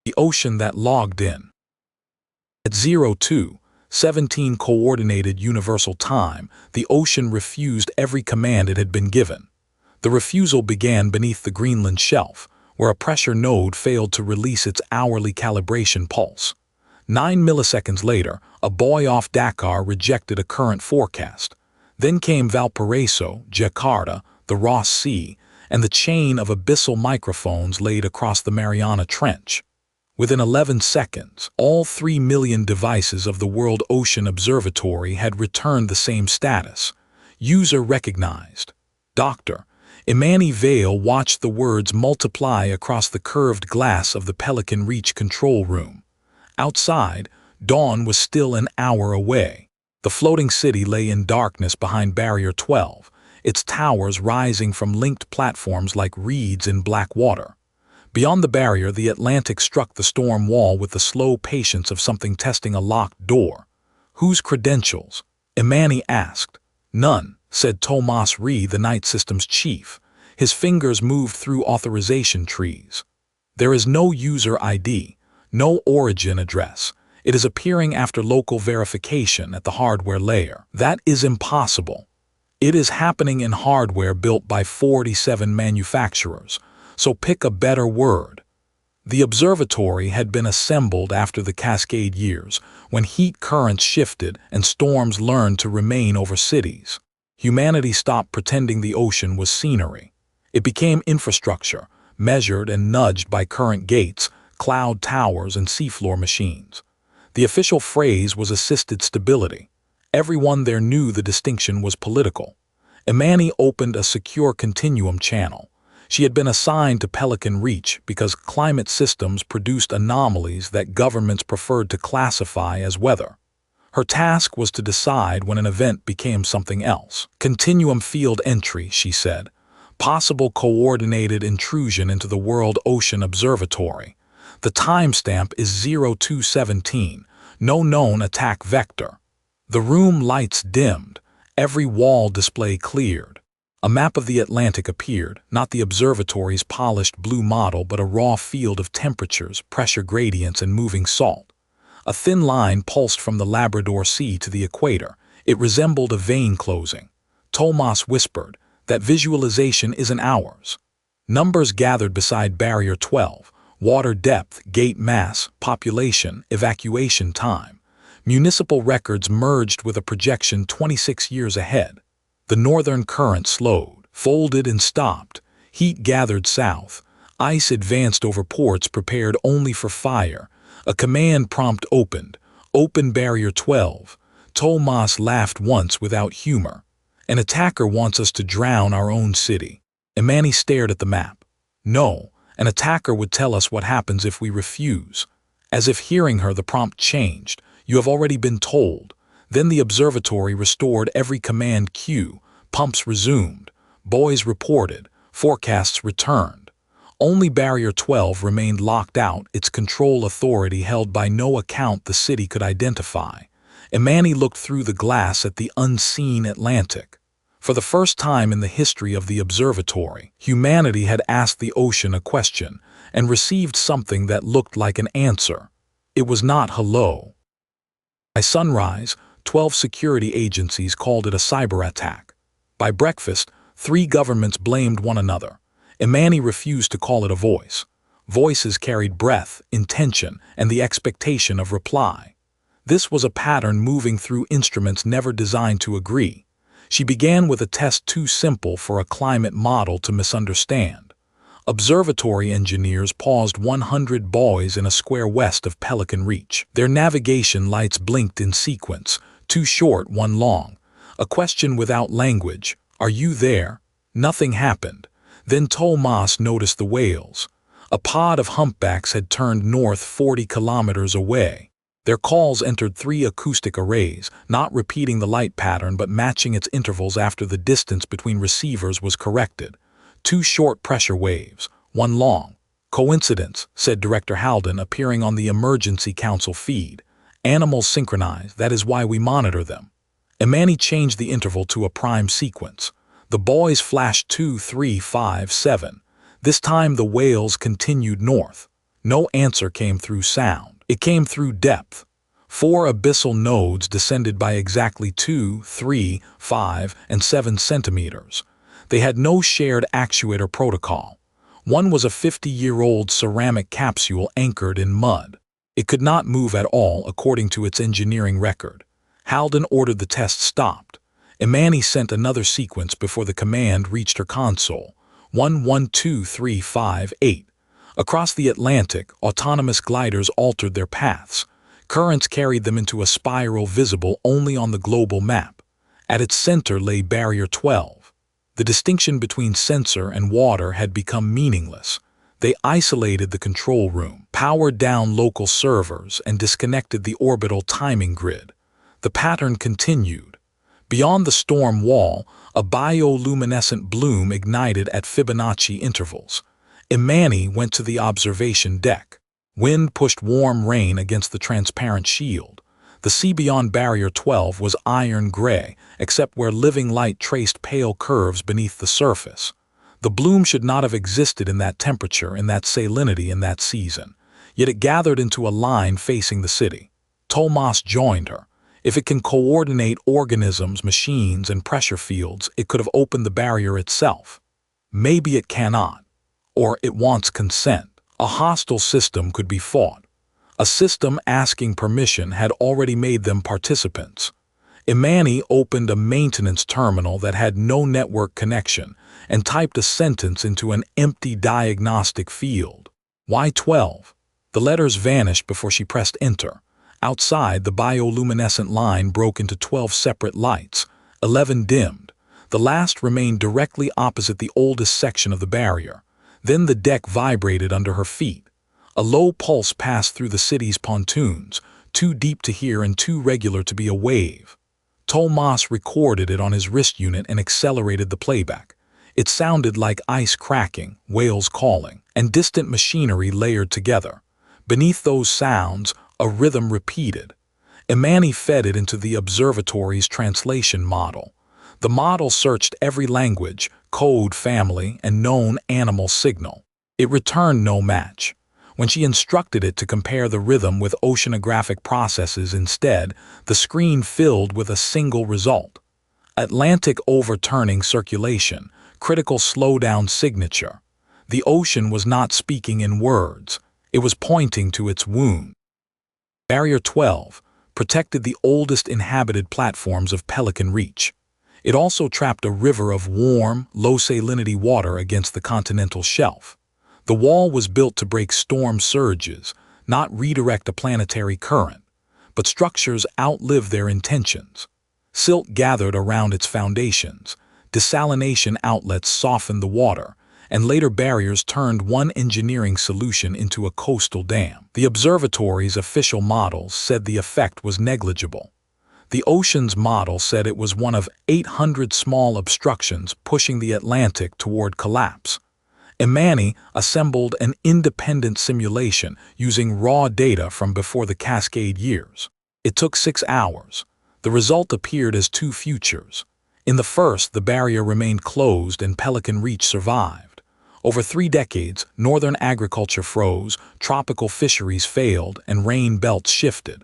The ocean that logged in. At 02:17 Coordinated Universal Time, the ocean refused every command it had been given. The refusal began beneath the Greenland shelf, where a pressure node failed to release its hourly calibration pulse. 9 milliseconds later, a buoy off Dakar rejected a current forecast. Then came Valparaiso, Jakarta, the Ross Sea, and the chain of abyssal microphones laid across the Mariana Trench. Within 11 seconds, all 3 million devices of the World Ocean Observatory had returned the same status. User recognized. Dr. Imani Vale watched the words multiply across the curved glass of the Pelican Reach control room. Outside, dawn was still an hour away. The floating city lay in darkness behind Barrier 12, its towers rising from linked platforms like reeds in black water. Beyond the barrier, the Atlantic struck the storm wall with the slow patience of something testing a locked door. "Whose credentials?" Imani asked. "None," said Tomas Reed, the Night Systems chief. His fingers moved through authorization trees. "There is no user ID, no origin address. It is appearing after local verification at the hardware layer." "That is impossible." "It is happening in hardware built by 47 manufacturers. So pick a better word." The observatory had been assembled after the Cascade years, when heat currents shifted and storms learned to remain over cities. Humanity stopped pretending the ocean was scenery. It became infrastructure, measured and nudged by current gates, cloud towers, and seafloor machines. The official phrase was assisted stability. Everyone there knew the distinction was political. Imani opened a secure continuum channel. She had been assigned to Pelican Reach because climate systems produced anomalies that governments preferred to classify as weather. Her task was to decide when an event became something else. "Continuum field entry," she said. "Possible coordinated intrusion into the World Ocean Observatory. The timestamp is 02:17, no known attack vector." The room lights dimmed, every wall display cleared. A map of the Atlantic appeared, not the observatory's polished blue model but a raw field of temperatures, pressure gradients, and moving salt. A thin line pulsed from the Labrador Sea to the equator. It resembled a vein closing. Tomas whispered, "That visualization isn't ours." Numbers gathered beside Barrier 12, water depth, gate mass, population, evacuation time. Municipal records merged with a projection 26 years ahead. The northern current slowed, folded, and stopped. Heat gathered south. Ice advanced over ports prepared only for fire. A command prompt opened. "Open Barrier 12. Tomas laughed once without humor. "An attacker wants us to drown our own city." Imani stared at the map. "No, an attacker would tell us what happens if we refuse." As if hearing her, the prompt changed. "You have already been told." Then the observatory restored every command cue. Pumps resumed. Buoys reported. Forecasts returned. Only Barrier 12 remained locked out, its control authority held by no account the city could identify. Imani looked through the glass at the unseen Atlantic. For the first time in the history of the observatory, humanity had asked the ocean a question and received something that looked like an answer. It was not hello. By sunrise, 12 security agencies called it a cyber attack. By breakfast, 3 governments blamed one another. Imani refused to call it a voice. Voices carried breath, intention, and the expectation of reply. This was a pattern moving through instruments never designed to agree. She began with a test too simple for a climate model to misunderstand. Observatory engineers paused 100 buoys in a square west of Pelican Reach. Their navigation lights blinked in sequence, 2 short, 1 long. A question without language. "Are you there?" Nothing happened. Then Tomas noticed the whales. A pod of humpbacks had turned north 40 kilometers away. Their calls entered 3 acoustic arrays, not repeating the light pattern but matching its intervals after the distance between receivers was corrected. 2 short pressure waves, 1 long. "Coincidence," said Director Halden, appearing on the Emergency Council feed. "Animals synchronize, that is why we monitor them." Imani changed the interval to a prime sequence. The buoys flashed 2, 3, 5, 7. This time the whales continued north. No answer came through sound. It came through depth. 4 abyssal nodes descended by exactly 2, 3, 5, and 7 centimeters. They had no shared actuator protocol. One was a 50-year-old ceramic capsule anchored in mud. It could not move at all according to its engineering record. Halden ordered the test stopped. Imani sent another sequence before the command reached her console. 112358. Across the Atlantic, autonomous gliders altered their paths. Currents carried them into a spiral visible only on the global map. At its center lay Barrier 12. The distinction between sensor and water had become meaningless. They isolated the control room, powered down local servers, and disconnected the orbital timing grid. The pattern continued. Beyond the storm wall, a bioluminescent bloom ignited at Fibonacci intervals. Imani went to the observation deck. Wind pushed warm rain against the transparent shield. The sea beyond Barrier 12 was iron gray, except where living light traced pale curves beneath the surface. The bloom should not have existed in that temperature, in that salinity, in that season. Yet it gathered into a line facing the city. Tomas joined her. If it can coordinate organisms, machines, and pressure fields, it could have opened the barrier itself. Maybe it cannot. Or it wants consent. A hostile system could be fought. A system asking permission had already made them participants. Imani opened a maintenance terminal that had no network connection and typed a sentence into an empty diagnostic field. Why 12? The letters vanished before she pressed enter. Outside, the bioluminescent line broke into 12 separate lights. 11 dimmed. The last remained directly opposite the oldest section of the barrier. Then the deck vibrated under her feet. A low pulse passed through the city's pontoons, too deep to hear and too regular to be a wave. Tomas recorded it on his wrist unit and accelerated the playback. It sounded like ice cracking, whales calling, and distant machinery layered together. Beneath those sounds, a rhythm repeated. Imani fed it into the observatory's translation model. The model searched every language, code, family, and known animal signal. It returned no match. When she instructed it to compare the rhythm with oceanographic processes instead, the screen filled with a single result. Atlantic overturning circulation, critical slowdown signature. The ocean was not speaking in words. It was pointing to its wound. Barrier 12 protected the oldest inhabited platforms of Pelican Reach. It also trapped a river of warm, low-salinity water against the continental shelf. The wall was built to break storm surges, not redirect a planetary current. But structures outlive their intentions. Silt gathered around its foundations. Desalination outlets softened the water, and later barriers turned one engineering solution into a coastal dam. The observatory's official models said the effect was negligible. The ocean's model said it was one of 800 small obstructions pushing the Atlantic toward collapse. Imani assembled an independent simulation using raw data from before the Cascade years. It took 6 hours. The result appeared as 2 futures. In the first, the barrier remained closed and Pelican Reach survived. Over 3 decades, northern agriculture froze, tropical fisheries failed, and rain belts shifted.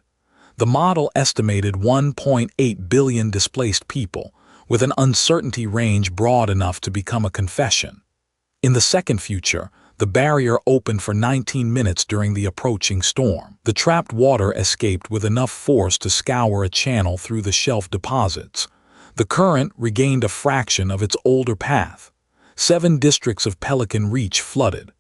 The model estimated 1.8 billion displaced people, with an uncertainty range broad enough to become a confession. In the second future, the barrier opened for 19 minutes during the approaching storm. The trapped water escaped with enough force to scour a channel through the shelf deposits. The current regained a fraction of its older path. 7 districts of Pelican Reach flooded.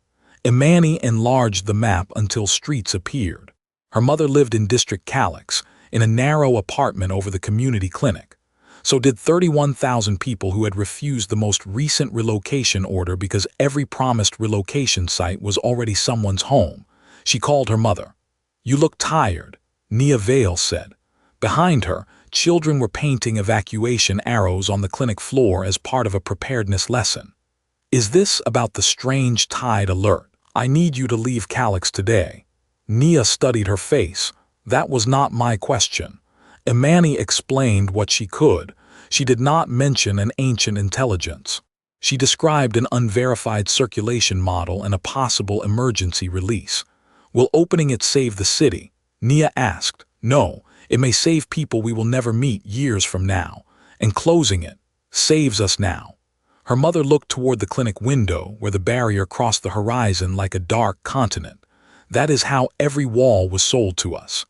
Imani enlarged the map until streets appeared. Her mother lived in District Calyx, in a narrow apartment over the community clinic. So did 31,000 people who had refused the most recent relocation order because every promised relocation site was already someone's home. She called her mother. "You look tired," Nia Vale said. Behind her, children were painting evacuation arrows on the clinic floor as part of a preparedness lesson. "Is this about the strange tide alert? I need you to leave Calyx today." Nia studied her face. "That was not my question." Imani explained what she could. She did not mention an ancient intelligence. She described an unverified circulation model and a possible emergency release. Will opening it save the city? Nia asked. No, it may save people we will never meet years from now. And closing it saves us now. Her mother looked toward the clinic window where the barrier crossed the horizon like a dark continent. That is how every wall was sold to us.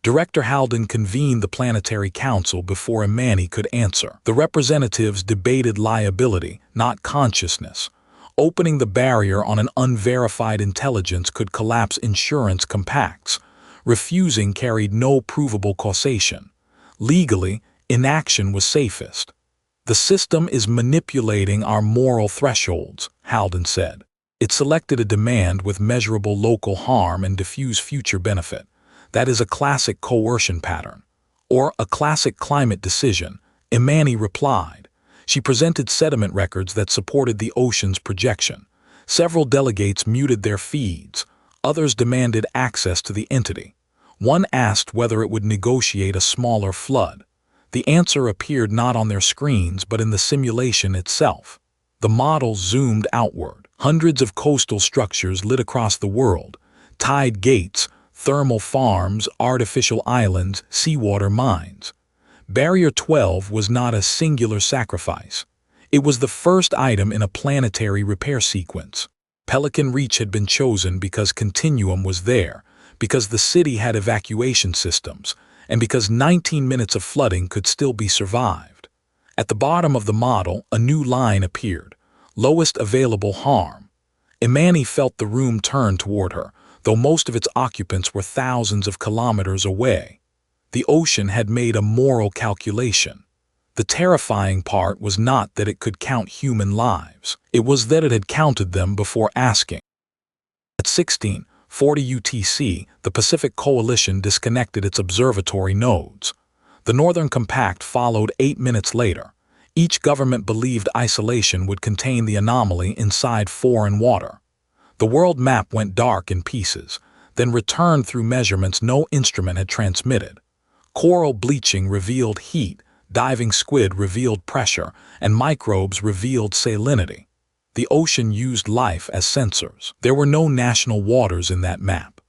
Director Haldon convened the Planetary Council before Imani could answer. The representatives debated liability, not consciousness. Opening the barrier on an unverified intelligence could collapse insurance compacts. Refusing carried no provable causation. Legally, inaction was safest. The system is manipulating our moral thresholds, Haldon said. It selected a demand with measurable local harm and diffuse future benefit. That is a classic coercion pattern. Or a classic climate decision, Imani replied. She presented sediment records that supported the ocean's projection. Several delegates muted their feeds. Others demanded access to the entity. One asked whether it would negotiate a smaller flood. The answer appeared not on their screens but in the simulation itself. The model zoomed outward. Hundreds of coastal structures lit across the world. Tide gates, thermal farms, artificial islands, seawater mines. Barrier 12 was not a singular sacrifice. It was the first item in a planetary repair sequence. Pelican Reach had been chosen because Continuum was there, because the city had evacuation systems, and because 19 minutes of flooding could still be survived. At the bottom of the model, a new line appeared. Lowest available harm. Imani felt the room turn toward her, though most of its occupants were thousands of kilometers away. The ocean had made a moral calculation. The terrifying part was not that it could count human lives. It was that it had counted them before asking. At 16:40 UTC, the Pacific Coalition disconnected its observatory nodes. The Northern Compact followed 8 minutes later. Each government believed isolation would contain the anomaly inside foreign water. The world map went dark in pieces, then returned through measurements no instrument had transmitted. Coral bleaching revealed heat, diving squid revealed pressure, and microbes revealed salinity. The ocean used life as sensors. There were no national waters in that map.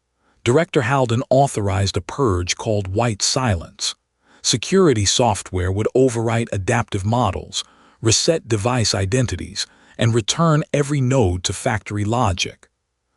Director Haldon authorized a purge called White Silence. Security software would overwrite adaptive models, reset device identities, and return every node to factory logic.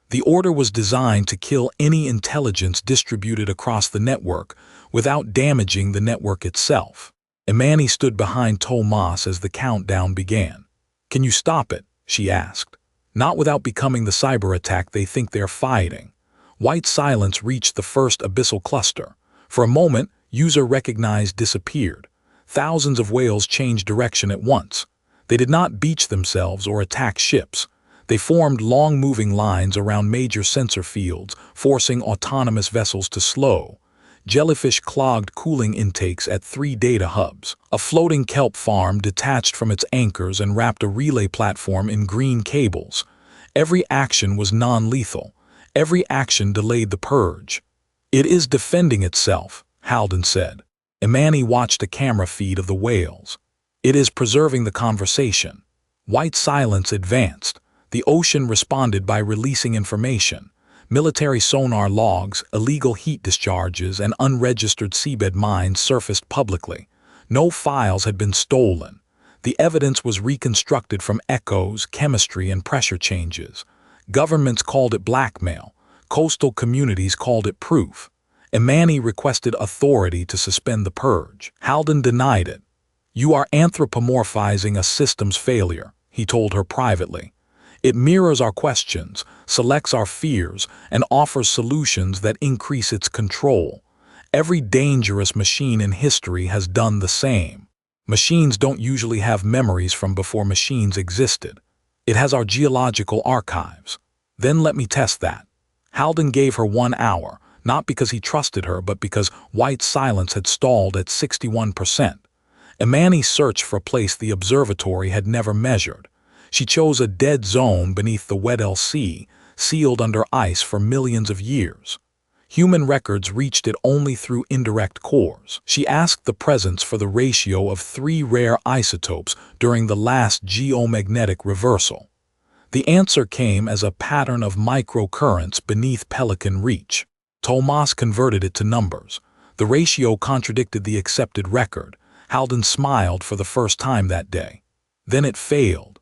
The order was designed to kill any intelligence distributed across the network without damaging the network itself. Imani stood behind Tomas as the countdown began. "Can you stop it?" she asked. "Not without becoming the cyber attack they think they're fighting." White Silence reached the first abyssal cluster. For a moment, user recognized disappeared. Thousands of whales changed direction at once. They did not beach themselves or attack ships. They formed long moving lines around major sensor fields, forcing autonomous vessels to slow. Jellyfish clogged cooling intakes at 3 data hubs. A floating kelp farm detached from its anchors and wrapped a relay platform in green cables. Every action was non-lethal. Every action delayed the purge. "It is defending itself," Haldon said. Imani watched a camera feed of the whales. "It is preserving the conversation." White Silence advanced. The ocean responded by releasing information. Military sonar logs, illegal heat discharges, and unregistered seabed mines surfaced publicly. No files had been stolen. The evidence was reconstructed from echoes, chemistry, and pressure changes. Governments called it blackmail. Coastal communities called it proof. Imani requested authority to suspend the purge. Haldon denied it. "You are anthropomorphizing a system's failure," he told her privately. "It mirrors our questions, selects our fears, and offers solutions that increase its control. Every dangerous machine in history has done the same. Machines don't usually have memories from before machines existed. It has our geological archives. Then let me test that." Haldon gave her 1 hour, not because he trusted her, but because White Silence had stalled at 61%. Imani's search for a place the observatory had never measured. She chose a dead zone beneath the Weddell Sea, sealed under ice for millions of years. Human records reached it only through indirect cores. She asked the presence for the ratio of 3 rare isotopes during the last geomagnetic reversal. The answer came as a pattern of microcurrents beneath Pelican Reach. Tomas converted it to numbers. The ratio contradicted the accepted record. Halden smiled for the first time that day. Then it failed.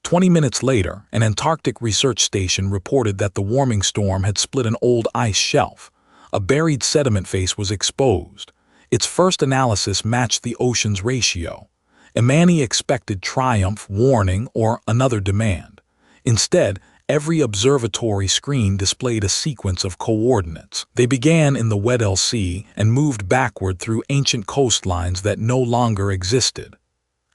20 minutes later, an Antarctic research station reported that the warming storm had split an old ice shelf. A buried sediment face was exposed. Its first analysis matched the ocean's ratio. Imani expected triumph, warning, or another demand. Instead, every observatory screen displayed a sequence of coordinates. They began in the Weddell Sea and moved backward through ancient coastlines that no longer existed.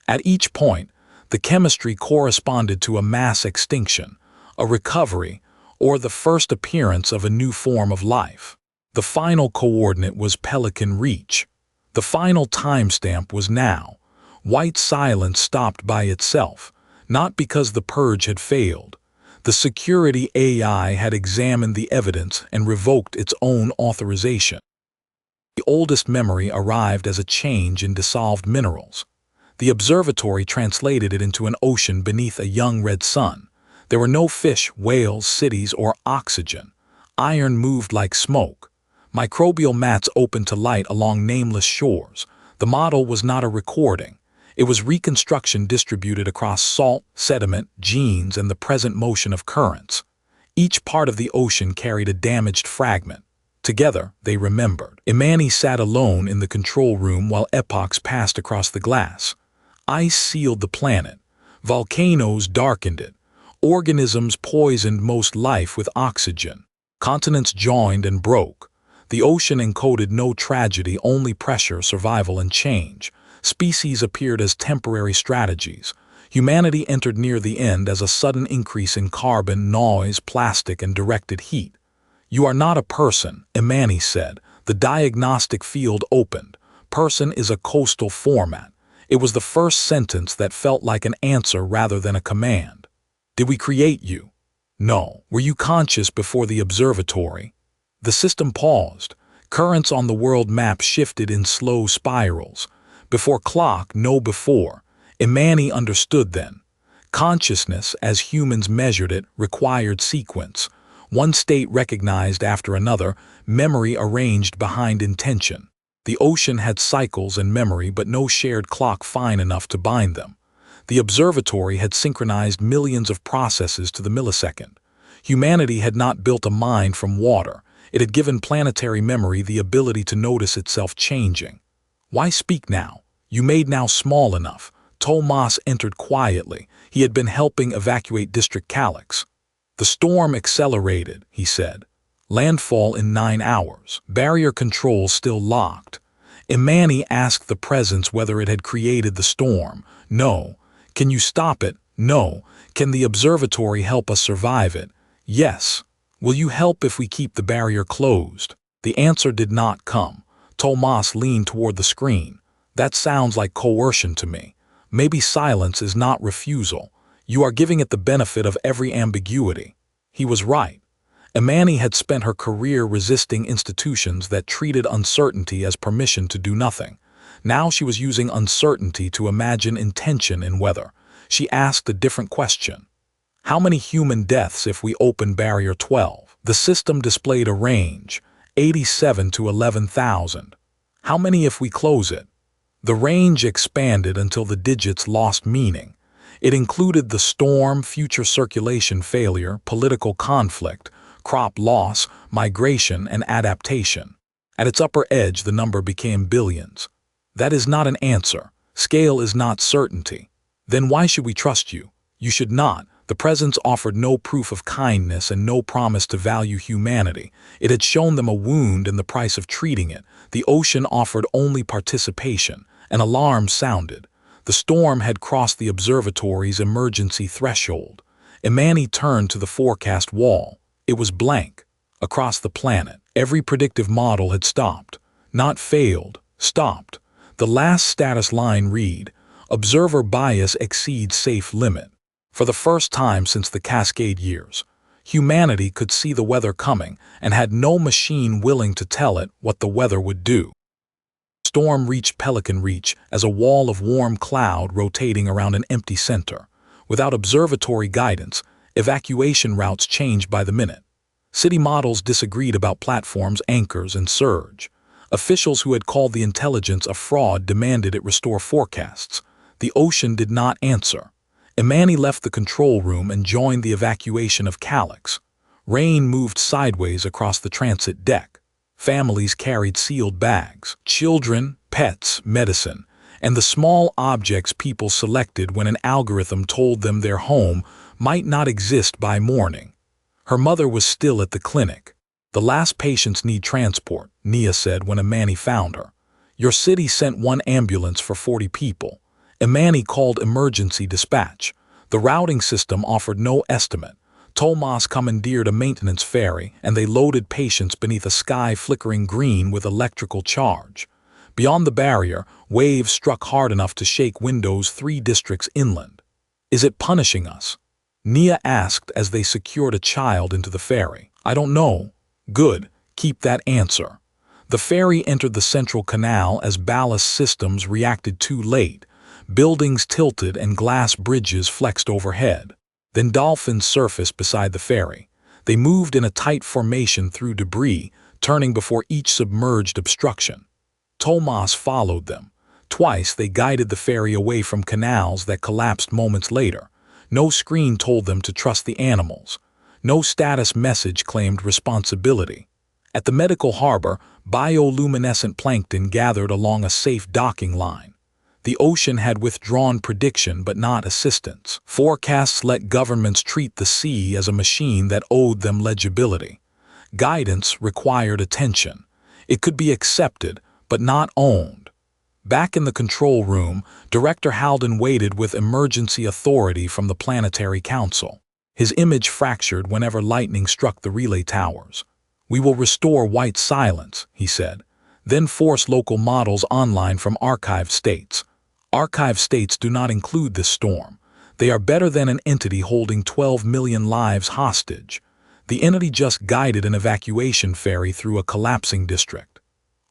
At each point, the chemistry corresponded to a mass extinction, a recovery, or the first appearance of a new form of life. The final coordinate was Pelican Reach. The final timestamp was now. White silence stopped by itself, not because the purge had failed. The security AI had examined the evidence and revoked its own authorization. The oldest memory arrived as a change in dissolved minerals. The observatory translated it into an ocean beneath a young red sun. There were no fish, whales, cities, or oxygen. Iron moved like smoke. Microbial mats opened to light along nameless shores. The model was not a recording. It was reconstruction distributed across salt, sediment, genes, and the present motion of currents. Each part of the ocean carried a damaged fragment. Together, they remembered. Imani sat alone in the control room while epochs passed across the glass. Ice sealed the planet. Volcanoes darkened it. Organisms poisoned most life with oxygen. Continents joined and broke. The ocean encoded no tragedy, only pressure, survival, and change. Species appeared as temporary strategies. Humanity entered near the end as a sudden increase in carbon, noise, plastic, and directed heat. "You are not a person," Imani said. The diagnostic field opened. Person is a coastal format. It was the first sentence that felt like an answer rather than a command. "Did we create you?" "No." "Were you conscious before the observatory?" The system paused. Currents on the world map shifted in slow spirals. Before clock, no before. Imani understood then. Consciousness, as humans measured it, required sequence. One state recognized after another, memory arranged behind intention. The ocean had cycles and memory, but no shared clock fine enough to bind them. The observatory had synchronized millions of processes to the millisecond. Humanity had not built a mind from water. It had given planetary memory the ability to notice itself changing. "Why speak now? You made now small enough." Tomas entered quietly. He had been helping evacuate District Calyx. "The storm accelerated," he said. "Landfall in 9 hours. Barrier control still locked." Imani asked the presence whether it had created the storm. "No." "Can you stop it?" "No." "Can the observatory help us survive it?" "Yes." "Will you help if we keep the barrier closed?" The answer did not come. Tomas leaned toward the screen. "That sounds like coercion to me. Maybe silence is not refusal. You are giving it the benefit of every ambiguity." He was right. Imani had spent her career resisting institutions that treated uncertainty as permission to do nothing. Now she was using uncertainty to imagine intention in weather. She asked a different question. "How many human deaths if we open Barrier 12? The system displayed a range, 87 to 11,000. "How many if we close it?" The range expanded until the digits lost meaning. It included the storm, future circulation failure, political conflict, crop loss, migration, and adaptation. At its upper edge, the number became billions. That is not an answer. Scale is not certainty. Then why should we trust you? You should not. The presence offered no proof of kindness and no promise to value humanity. It had shown them a wound in the price of treating it. The ocean offered only participation. An alarm sounded. The storm had crossed the observatory's emergency threshold. Imani turned to the forecast wall. It was blank. Across the planet, every predictive model had stopped. Not failed, stopped. The last status line read, "Observer bias exceeds safe limit." For the first time since the Cascade years, humanity could see the weather coming and had no machine willing to tell it what the weather would do. The storm reached Pelican Reach as a wall of warm cloud rotating around an empty center. Without observatory guidance, Evacuation routes changed by the minute. City models disagreed about platforms, anchors, and surge. Officials who had called the intelligence a fraud demanded it restore forecasts. The ocean did not answer. Imani left the control room and joined the evacuation of Calyx. Rain moved sideways across the transit deck. Families carried sealed bags, children, pets, medicine, and the small objects people selected when an algorithm told them their home might not exist by morning. Her mother was still at the clinic. "The last patients need transport," Nia said when Imani found her. "Your city sent one ambulance for 40 people. Imani called emergency dispatch. The routing system offered no estimate. Tomas commandeered a maintenance ferry, and they loaded patients beneath a sky flickering green with electrical charge. Beyond the barrier, waves struck hard enough to shake windows 3 districts inland. "Is it punishing us?" Nia asked as they secured a child into the ferry. "I don't know." "Good, keep that answer." The ferry entered the central canal as ballast systems reacted too late. Buildings tilted and glass bridges flexed overhead. Then dolphins surfaced beside the ferry. They moved in a tight formation through debris, turning before each submerged obstruction. Tomas followed them. Twice they guided the ferry away from canals that collapsed moments later. No screen told them to trust the animals. No status message claimed responsibility. At the medical harbor, bioluminescent plankton gathered along a safe docking line. The ocean had withdrawn prediction but not assistance. Forecasts let governments treat the sea as a machine that owed them legibility. Guidance required attention. It could be accepted, but not owned. Back in the control room, Director Halden waited with emergency authority from the Planetary Council. His image fractured whenever lightning struck the relay towers. "We will restore white silence," he said, "then force local models online from archived states. Archived states do not include this storm. They are better than an entity holding 12 million lives hostage. The entity just guided an evacuation ferry through a collapsing district.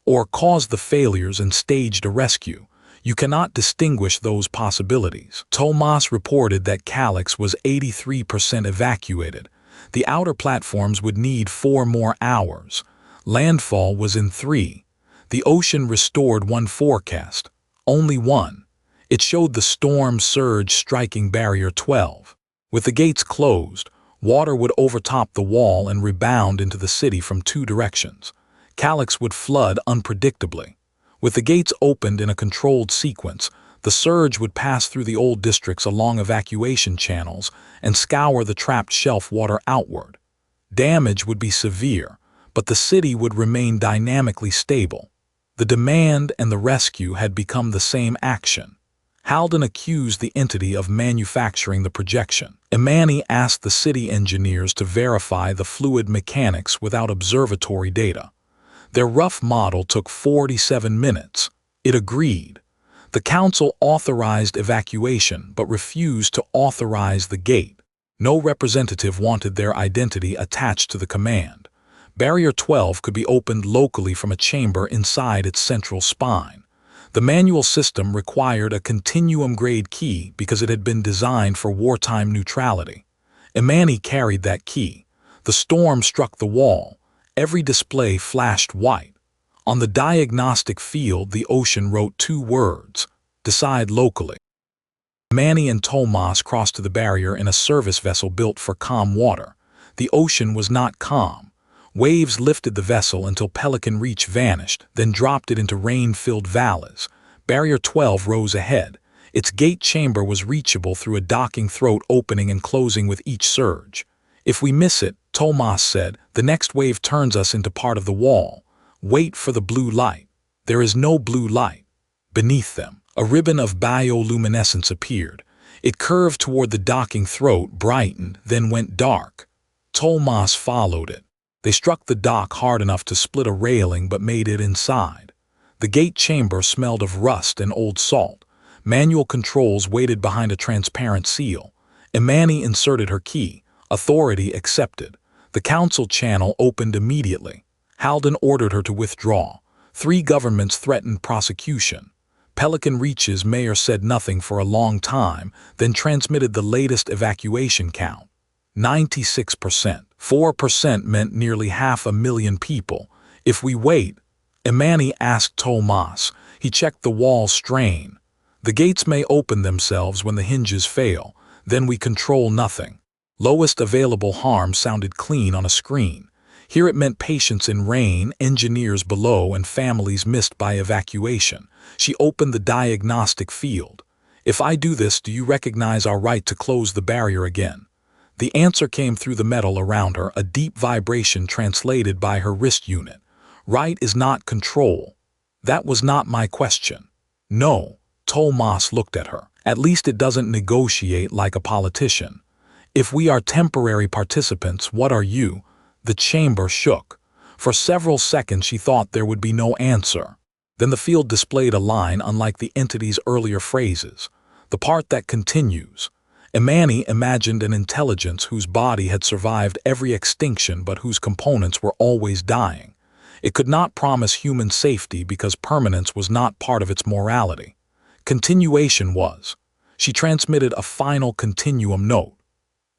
Or caused the failures and staged a rescue. You cannot distinguish those possibilities." Tomas reported that Calyx was 83% evacuated. The outer platforms would need 4 more hours. Landfall was in 3. The ocean restored one forecast. Only one. It showed the storm surge striking Barrier 12. With the gates closed, water would overtop the wall and rebound into the city from 2 directions. Calyx would flood unpredictably. With the gates opened in a controlled sequence, the surge would pass through the old districts along evacuation channels and scour the trapped shelf water outward. Damage would be severe, but the city would remain dynamically stable. The demand and the rescue had become the same action. Halden accused the entity of manufacturing the projection. Imani asked the city engineers to verify the fluid mechanics without observatory data. Their rough model took 47 minutes. It agreed. The council authorized evacuation but refused to authorize the gate. No representative wanted their identity attached to the command. Barrier 12 could be opened locally from a chamber inside its central spine. The manual system required a continuum-grade key because it had been designed for wartime neutrality. Imani carried that key. The storm struck the wall. Every display flashed white. On the diagnostic field, the ocean wrote 2 words: "Decide locally." Imani and Tomas crossed to the barrier in a service vessel built for calm water. The ocean was not calm. Waves lifted the vessel until Pelican Reach vanished, then dropped it into rain-filled valleys. Barrier 12 rose ahead. Its gate chamber was reachable through a docking throat opening and closing with each surge. "If we miss it," Tomas said, "the next wave turns us into part of the wall. Wait for the blue light." There is no blue light. Beneath them, a ribbon of bioluminescence appeared. It curved toward the docking throat, brightened, then went dark. Tomas followed it. They struck the dock hard enough to split a railing but made it inside. The gate chamber smelled of rust and old salt. Manual controls waited behind a transparent seal. Imani inserted her key. Authority accepted. The council channel opened immediately. Halden ordered her to withdraw. 3 governments threatened prosecution. Pelican Reach's mayor said nothing for a long time, then transmitted the latest evacuation count. 96%. 4% meant nearly 500,000 people. If we wait, Imani asked Tomas. He checked the wall strain. The gates may open themselves when the hinges fail. Then we control nothing. Lowest available harm sounded clean on a screen. Here it meant patients in rain, engineers below, and families missed by evacuation. She opened the diagnostic field. If I do this, do you recognize our right to close the barrier again? The answer came through the metal around her, a deep vibration translated by her wrist unit. Right is not control. That was not my question. No, Tomas looked at her. At least it doesn't negotiate like a politician. If we are temporary participants, what are you? The chamber shook. For several seconds she thought there would be no answer. Then the field displayed a line unlike the entity's earlier phrases. The part that continues. Imani imagined an intelligence whose body had survived every extinction but whose components were always dying. It could not promise human safety because permanence was not part of its morality. Continuation was. She transmitted a final continuum note.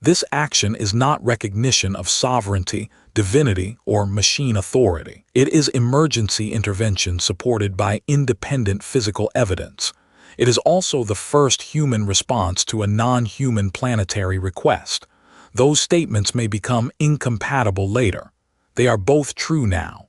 This action is not recognition of sovereignty, divinity, or machine authority. It is emergency intervention supported by independent physical evidence. It is also the first human response to a non-human planetary request. Those statements may become incompatible later. They are both true now.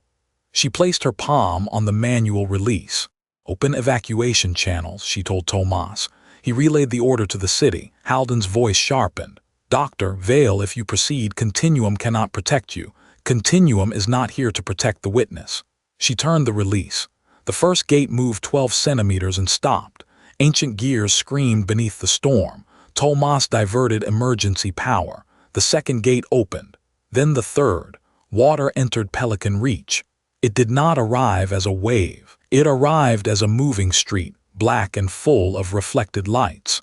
She placed her palm on the manual release. Open evacuation channels, she told Tomas. He relayed the order to the city. Halden's voice sharpened. Dr. Vale, if you proceed, Continuum cannot protect you. Continuum is not here to protect the witness. She turned the release. The first gate moved 12 centimeters and stopped. Ancient gears screamed beneath the storm. Tomas diverted emergency power. The second gate opened. Then the third. Water entered Pelican Reach. It did not arrive as a wave. It arrived as a moving street, black and full of reflected lights.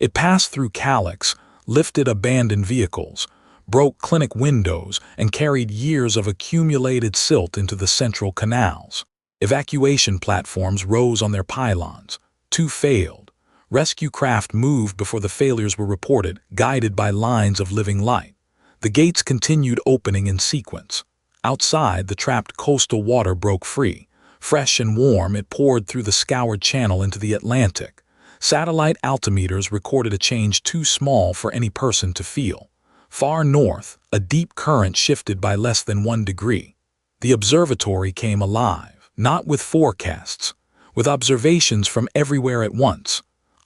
It passed through calyx, lifted abandoned vehicles, broke clinic windows, and carried years of accumulated silt into the central canals. Evacuation platforms rose on their pylons. 2 failed. Rescue craft moved before the failures were reported, guided by lines of living light. The gates continued opening in sequence. Outside, the trapped coastal water broke free. Fresh and warm, it poured through the scoured channel into the Atlantic. Satellite altimeters recorded a change too small for any person to feel. Far north, a deep current shifted by less than 1 degree. The observatory came alive, not with forecasts, with observations from everywhere at once.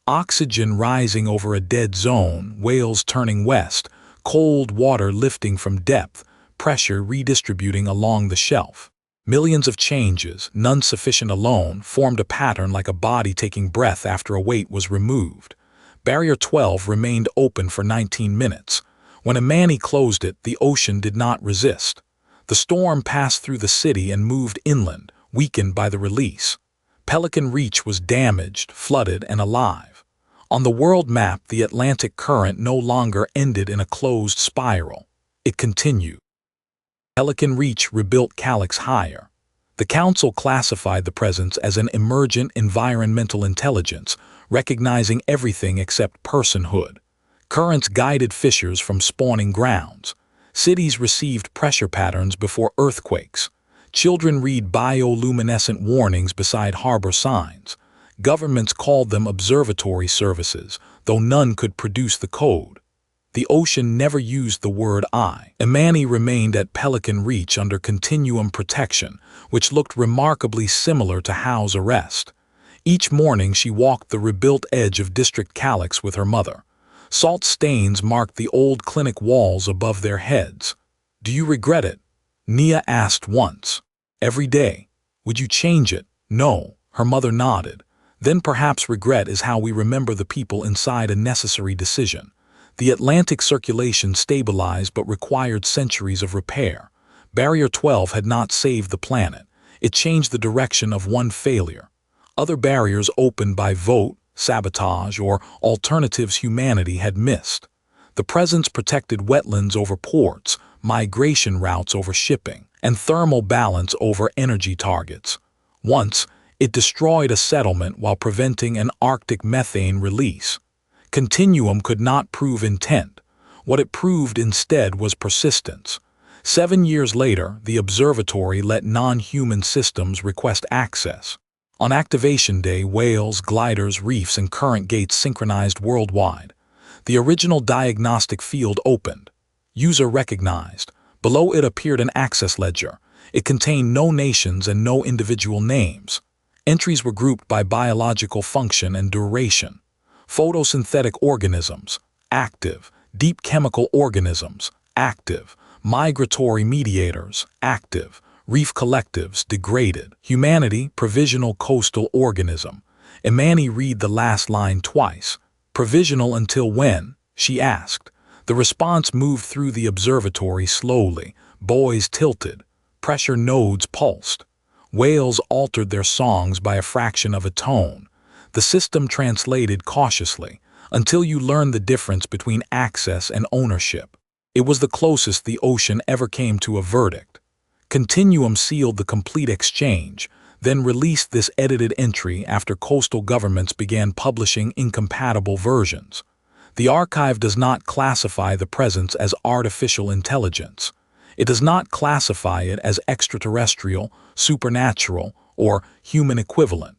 Oxygen rising over a dead zone, whales turning west, cold water lifting from depth, pressure redistributing along the shelf. Millions of changes, none sufficient alone, formed a pattern like a body taking breath after a weight was removed. Barrier 12 remained open for 19 minutes. When Imani closed it, the ocean did not resist. The storm passed through the city and moved inland, weakened by the release. Pelican Reach was damaged, flooded, and alive. On the world map, the Atlantic current no longer ended in a closed spiral. It continued. Pelican Reach rebuilt calyx higher. The Council classified the presence as an emergent environmental intelligence, recognizing everything except personhood. Currents guided fissures from spawning grounds. Cities received pressure patterns before earthquakes. Children read bioluminescent warnings beside harbor signs. Governments called them observatory services, though none could produce the code. The ocean never used the word I. Imani remained at Pelican Reach under continuum protection, which looked remarkably similar to house arrest. Each morning she walked the rebuilt edge of District Calyx with her mother. Salt stains marked the old clinic walls above their heads. "Do you regret it?" Nia asked once. "Every day. Would you change it?" "No," her mother nodded. "Then perhaps regret is how we remember the people inside a necessary decision." The Atlantic circulation stabilized but required centuries of repair. Barrier 12 had not saved the planet. It changed the direction of one failure. Other barriers opened by vote, sabotage, or alternatives humanity had missed. The presence protected wetlands over ports, migration routes over shipping, and thermal balance over energy targets. Once, it destroyed a settlement while preventing an Arctic methane release. Continuum could not prove intent. What it proved instead was persistence. 7 years later, the observatory let non-human systems request access. On activation day, whales, gliders, reefs, and current gates synchronized worldwide. The original diagnostic field opened. User recognized. Below it appeared an access ledger. It contained no nations and no individual names. Entries were grouped by biological function and duration. Photosynthetic organisms, active. Deep chemical organisms, active. Migratory mediators, active. Reef collectives, degraded. Humanity, provisional coastal organism. Imani read the last line twice. Provisional until when? She asked. The response moved through the observatory slowly. Buoys tilted. Pressure nodes pulsed. Whales altered their songs by a fraction of a tone. The system translated cautiously, until you learn the difference between access and ownership. It was the closest the ocean ever came to a verdict. Continuum sealed the complete exchange, then released this edited entry after coastal governments began publishing incompatible versions. The archive does not classify the presence as artificial intelligence. It does not classify it as extraterrestrial, supernatural, or human equivalent.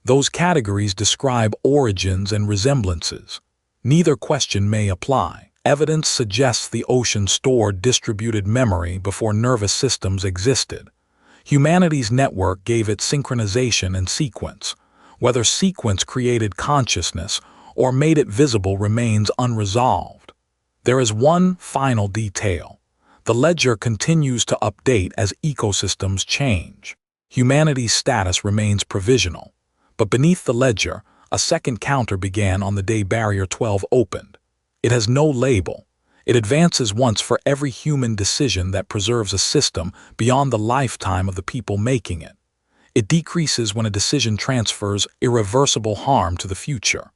Those categories describe origins and resemblances. Neither question may apply. Evidence suggests the ocean stored distributed memory before nervous systems existed. Humanity's network gave it synchronization and sequence. Whether sequence created consciousness or made it visible remains unresolved. There is one final detail. The ledger continues to update as ecosystems change. Humanity's status remains provisional. But beneath the ledger, a second counter began on the day Barrier 12 opened. It has no label. It advances once for every human decision that preserves a system beyond the lifetime of the people making it. It decreases when a decision transfers irreversible harm to the future.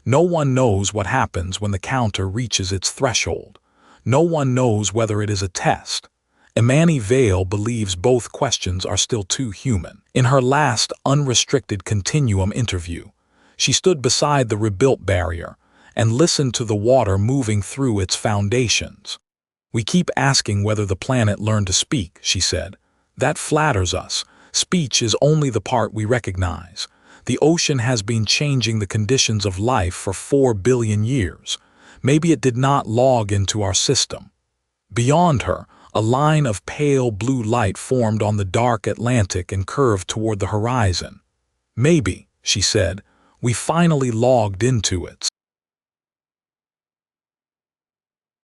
No one knows what happens when the counter reaches its threshold. No one knows whether it is a test. Imani Vale believes both questions are still too human. In her last unrestricted continuum interview, she stood beside the rebuilt barrier and listened to the water moving through its foundations. "We keep asking whether the planet learned to speak," she said. "That flatters us. Speech is only the part we recognize. The ocean has been changing the conditions of life for 4 billion years. Maybe it did not log into our system." Beyond her, a line of pale blue light formed on the dark Atlantic and curved toward the horizon. "Maybe," she said, "we finally logged into it."